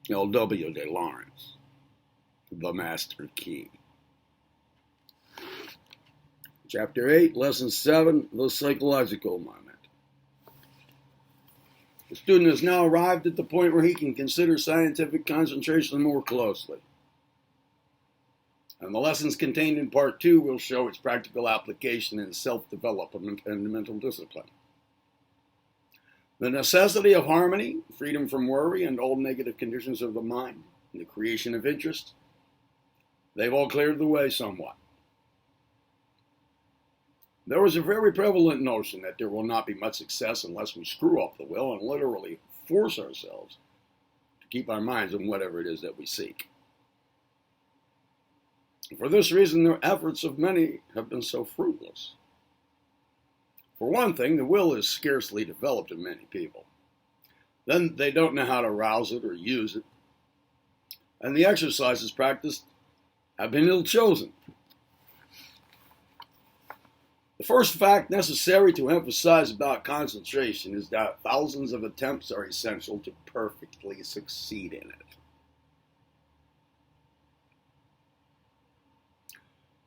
L.W. de Laurence, The Master Key. Chapter 8, Lesson 7, The Psychological Moment. The student has now arrived at the point where he can consider scientific concentration more closely. And the lessons contained in Part 2 will show its practical application in self-development and mental discipline. The necessity of harmony, freedom from worry, and all negative conditions of the mind, and the creation of interest, they've all cleared the way somewhat. There is a very prevalent notion that there will not be much success unless we screw up the will and literally force ourselves to keep our minds on whatever it is that we seek. For this reason, the efforts of many have been so fruitless. For one thing, the will is scarcely developed in many people. Then they don't know how to rouse it or use it. And the exercises practiced have been ill-chosen. The first fact necessary to emphasize about concentration is that thousands of attempts are essential to perfectly succeed in it.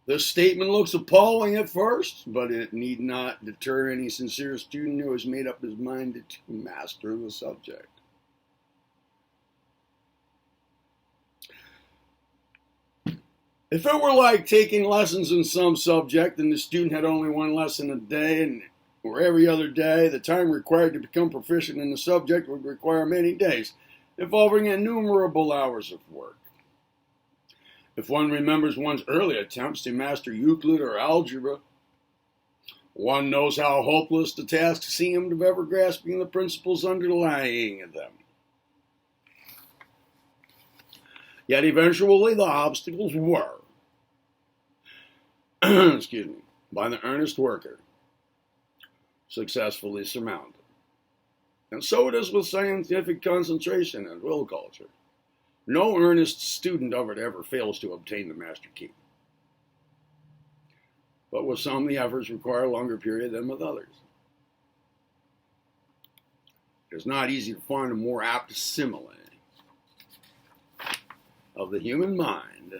This statement looks appalling at first, but it need not deter any sincere student who has made up his mind to master the subject. If it were like taking lessons in some subject and the student had only one lesson a day or every other day, the time required to become proficient in the subject would require many days, involving innumerable hours of work. If one remembers one's early attempts to master Euclid or algebra, one knows how hopeless the task seemed of ever grasping the principles underlying them. Yet eventually the obstacles were, by the earnest worker, successfully surmounted. And so it is with scientific concentration and will culture. No earnest student of it ever fails to obtain the master key. But with some, the efforts require a longer period than with others. It is not easy to find a more apt simile of the human mind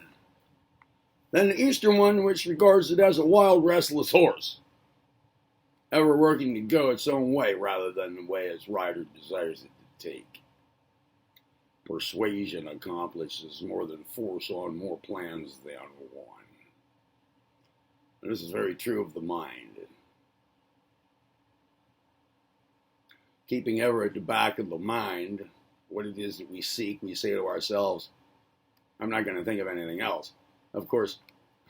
than the Eastern one, which regards it as a wild, restless horse, ever working to go its own way rather than the way its rider desires it to take. Persuasion accomplishes more than force on more plans than one. And this is very true of the mind. Keeping ever at the back of the mind what it is that we seek, we say to ourselves, I'm not going to think of anything else. Of course,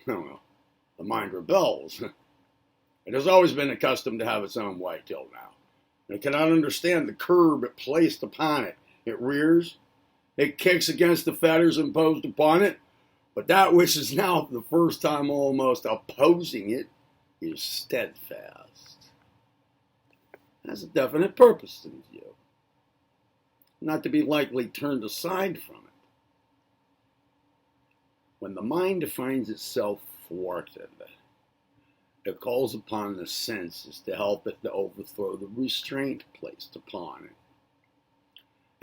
the mind rebels. It has always been accustomed to have its own way till now. It cannot understand the curb it placed upon it. It rears. It kicks against the fetters imposed upon it, but that which is now for the first time almost opposing it is steadfast. It has a definite purpose in view, not to be lightly turned aside from it. When the mind finds itself thwarted, it calls upon the senses to help it to overthrow the restraint placed upon it.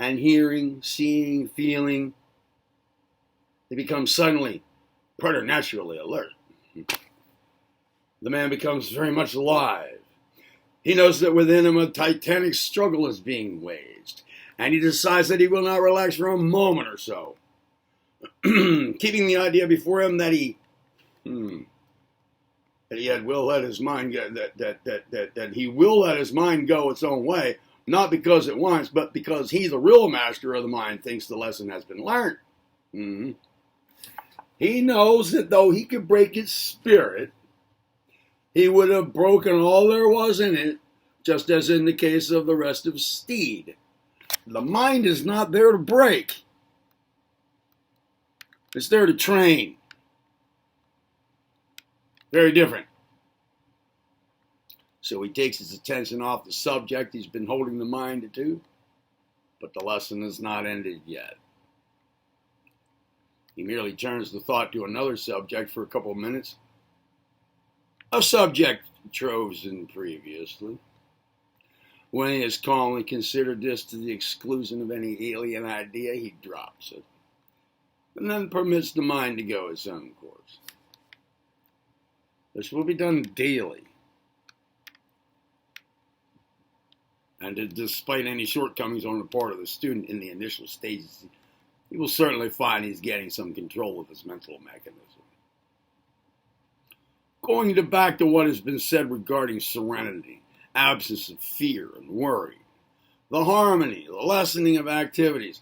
And hearing, seeing, feeling, they become suddenly, preternaturally alert. The man becomes very much alive. He knows that within him a titanic struggle is being waged, and he decides that he will not relax for a moment or so, keeping the idea before him that he will let his mind go, that he will let his mind go its own way. Not because it wants, but because he, the real master of the mind, thinks the lesson has been learned. He knows that though he could break its spirit, he would have broken all there was in it, just as in the case of the restive steed. The mind is not there to break. It's there to train. Very different. So he takes his attention off the subject he's been holding the mind to, but the lesson is not ended yet. He merely turns the thought to another subject for a couple of minutes, a subject chosen previously. When he has calmly considered this to the exclusion of any alien idea, he drops it, and then permits the mind to go its own course. This will be done daily, and despite any shortcomings on the part of the student in the initial stages, he will certainly find he's getting some control of his mental mechanism. Going back to what has been said regarding serenity, absence of fear and worry, the harmony, the lessening of activities,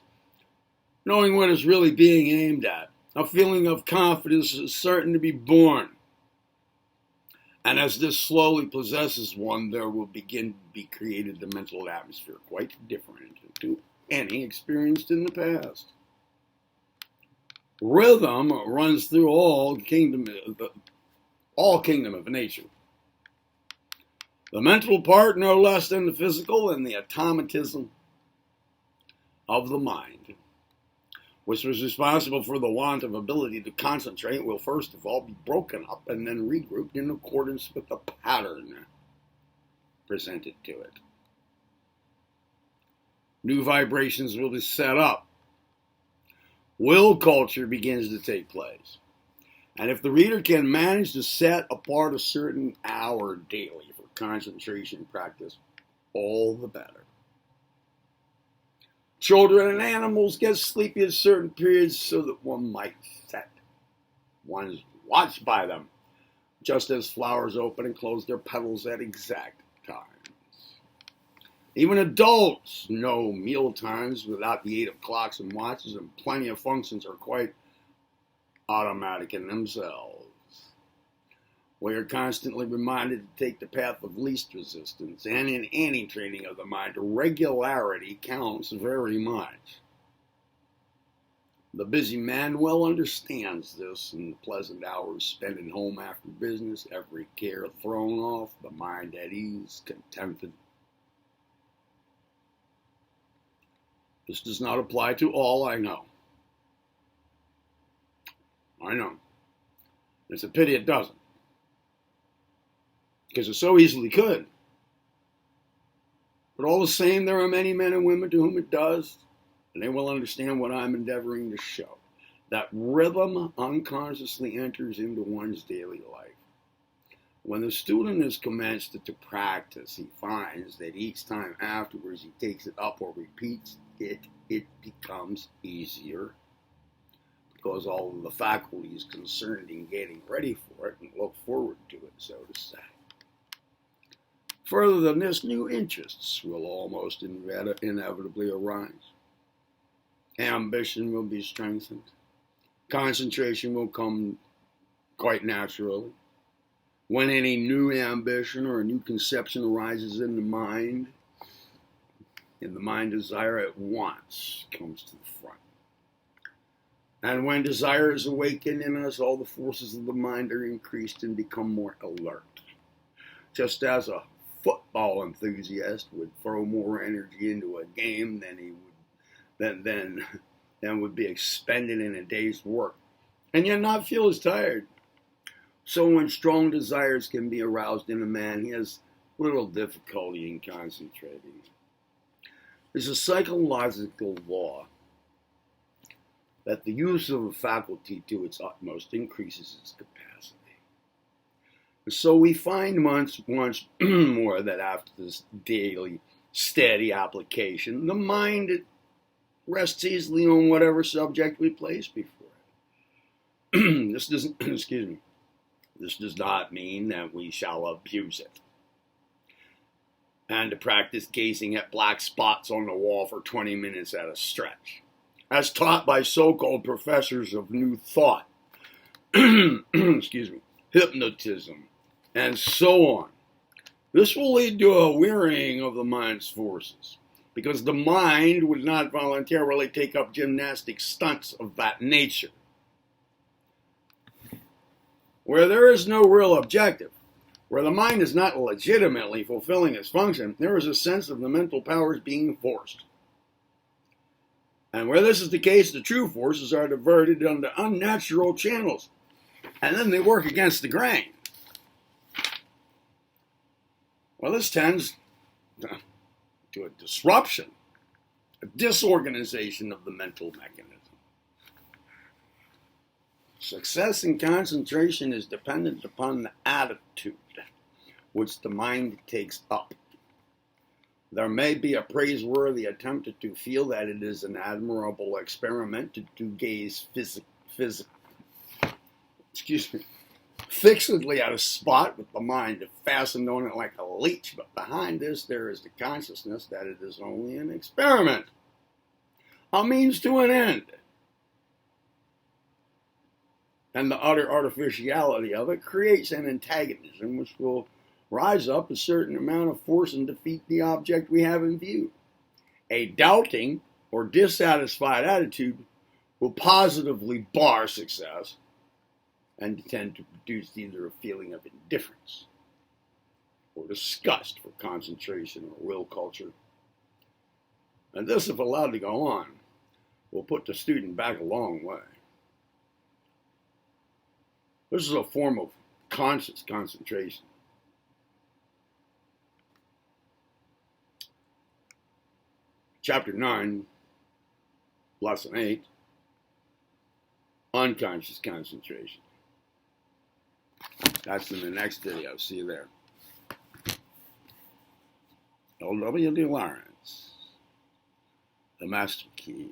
knowing what is really being aimed at, a feeling of confidence is certain to be born. And as this slowly possesses one, there will begin to be created the mental atmosphere quite different to any experienced in the past. Rhythm runs through all kingdom of nature. The mental part no less than the physical, and the automatism of the mind, which was responsible for the want of ability to concentrate, will first of all be broken up and then regrouped in accordance with the pattern presented to it. New vibrations will be set up. Will culture begins to take place. And if the reader can manage to set apart a certain hour daily for concentration practice, all the better. Children and animals get sleepy at certain periods so that one might set one's watch by them, just as flowers open and close their petals at exact times. Even adults know meal times without the aid of clocks and watches, and plenty of functions are quite automatic in themselves. We are constantly reminded to take the path of least resistance, and in any training of the mind, regularity counts very much. The busy man well understands this in the pleasant hours spent at home after business, every care thrown off, the mind at ease, contented. This does not apply to all, I know. It's a pity it doesn't, because it so easily could. But all the same, there are many men and women to whom it does, and they will understand what I'm endeavoring to show. That rhythm unconsciously enters into one's daily life. When the student has commenced to practice, he finds that each time afterwards he takes it up or repeats it, it becomes easier, because all of the faculties concerned in getting ready for it and look forward to it, so to say. Further than this, new interests will almost inevitably arise. Ambition will be strengthened. Concentration will come quite naturally. When any new ambition or a new conception arises in the mind desire at once comes to the front. And when desire is awakened in us, all the forces of the mind are increased and become more alert. Just as a football enthusiast would throw more energy into a game than would be expended in a day's work, and yet not feel as tired. So when strong desires can be aroused in a man, he has little difficulty in concentrating. There's a psychological law that the use of a faculty to its utmost increases its capacity. And so we find once more that after this daily, steady application, the mind rests easily on whatever subject we place before it. This does not mean that we shall abuse it, and to practice gazing at black spots on the wall for 20 minutes at a stretch, as taught by so-called professors of New Thought, hypnotism, and so on. This will lead to a wearying of the mind's forces, because the mind would not voluntarily take up gymnastic stunts of that nature. Where there is no real objective, where the mind is not legitimately fulfilling its function, there is a sense of the mental powers being forced. And where this is the case, the true forces are diverted into unnatural channels, and then they work against the grain. Well, this tends to a disruption, a disorganization of the mental mechanism. Success in concentration is dependent upon the attitude which the mind takes up. There may be a praiseworthy attempt to feel that it is an admirable experiment to gaze fixedly at a spot with the mind fastened on it like a leech, but behind this there is the consciousness that it is only an experiment, a means to an end. And the utter artificiality of it creates an antagonism which will rise up a certain amount of force and defeat the object we have in view. A doubting or dissatisfied attitude will positively bar success and tend to produce either a feeling of indifference or disgust for concentration or will culture. And this, if allowed to go on, will put the student back a long way. This is a form of conscious concentration. Chapter 9, Lesson 8, Unconscious Concentration. That's in the next video. See you there. L.W.D. Laurence, The Master Key.